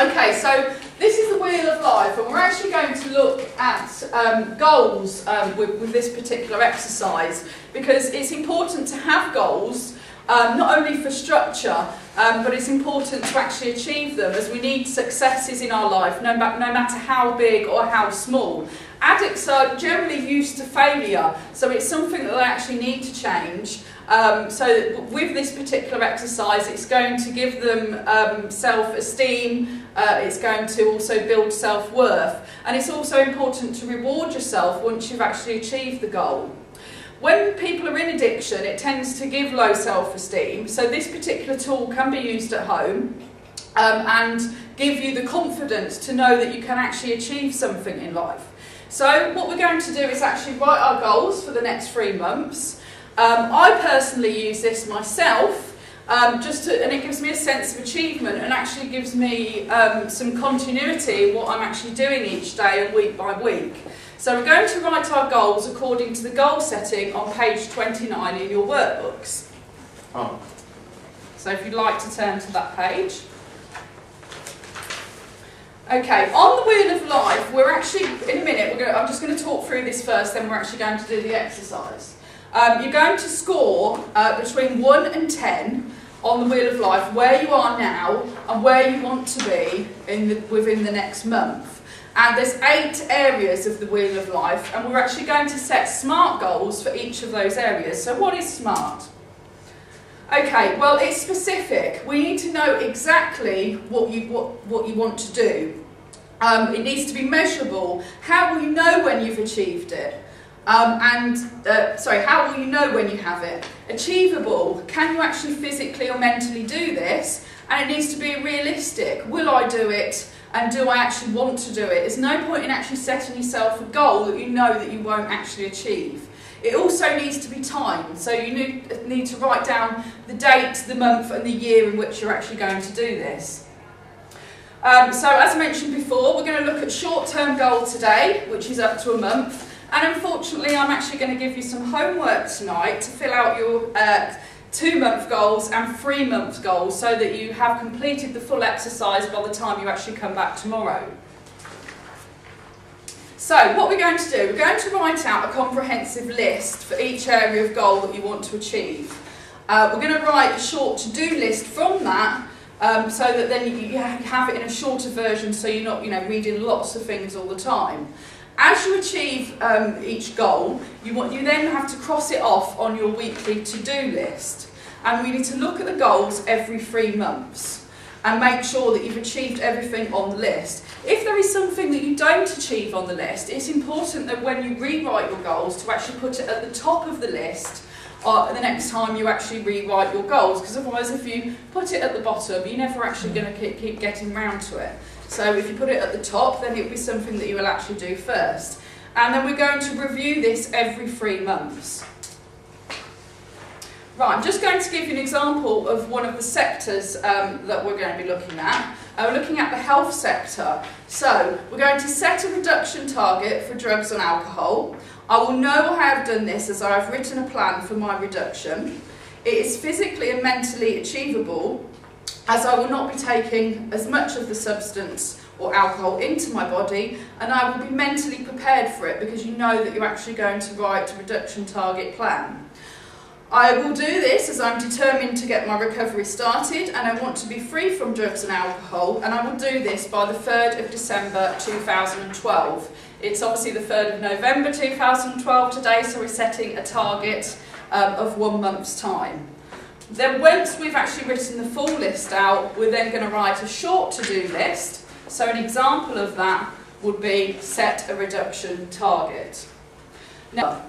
Okay, so this is the wheel of life, and we're actually going to look at goals with this particular exercise, because it's important to have goals, not only for structure, but it's important to actually achieve them, as we need successes in our life, no matter how big or how small. Addicts are generally used to failure, so it's something that they actually need to change. So with this particular exercise, it's going to give them self-esteem, it's going to also build self-worth, and it's also important to reward yourself once you've actually achieved the goal. When people are in addiction, it tends to give low self-esteem, so this particular tool can be used at home and give you the confidence to know that you can actually achieve something in life. So what we're going to do is actually write our goals for the next 3 months. I personally use this myself, and it gives me a sense of achievement, and actually gives me some continuity in what I'm actually doing each day and week by week. So we're going to write our goals according to the goal setting on page 29 in your workbooks. Oh. So if you'd like to turn to that page. Okay, on the wheel of life, we're actually, in a minute, I'm just going to talk through this first, then we're actually going to do the exercise. You're going to score between 1 and 10 on the wheel of life, where you are now and where you want to be within the next month. And there's 8 areas of the wheel of life, and we're actually going to set SMART goals for each of those areas. So what is SMART? Okay, well, it's specific. We need to know exactly what you want to do. It needs to be measurable. How will you know when you've achieved it? How will you know when you have it? Achievable. Can you actually physically or mentally do this? And it needs to be realistic. Will I do it? And do I actually want to do it? There's no point in actually setting yourself a goal that you know that you won't actually achieve. It also needs to be timed, so you need to write down the date, the month and the year in which you're actually going to do this. So as I mentioned before, we're going to look at short-term goal today, which is up to a month, and unfortunately I'm actually going to give you some homework tonight to fill out your 2-month goals and 3-month goals, so that you have completed the full exercise by the time you actually come back tomorrow. So what we're going to do, we're going to write out a comprehensive list for each area of goal that you want to achieve. We're going to write a short to-do list from that, so that then you have it in a shorter version, so you're not reading lots of things all the time. As you achieve each goal, you then have to cross it off on your weekly to-do list. And we need to look at the goals every 3 months and make sure that you've achieved everything on the list. If there is something that you don't achieve on the list, it's important that when you rewrite your goals to actually put it at the top of the list the next time you actually rewrite your goals, because otherwise if you put it at the bottom, you're never actually going to keep getting round to it. So if you put it at the top, then it'll be something that you will actually do first. And then we're going to review this every 3 months. Right, I'm just going to give you an example of one of the sectors that we're going to be looking at. We're looking at the health sector. So we're going to set a reduction target for drugs and alcohol. I will know I have done this as I have written a plan for my reduction. It is physically and mentally achievable, as I will not be taking as much of the substance or alcohol into my body, and I will be mentally prepared for it, because you know that you're actually going to write a reduction target plan. I will do this as I'm determined to get my recovery started, and I want to be free from drugs and alcohol, and I will do this by the 3rd of December 2012. It's obviously the 3rd of November 2012 today, so we're setting a target of 1 month's time. Then once we've actually written the full list out, we're then going to write a short to-do list. So an example of that would be set a reduction target. Now,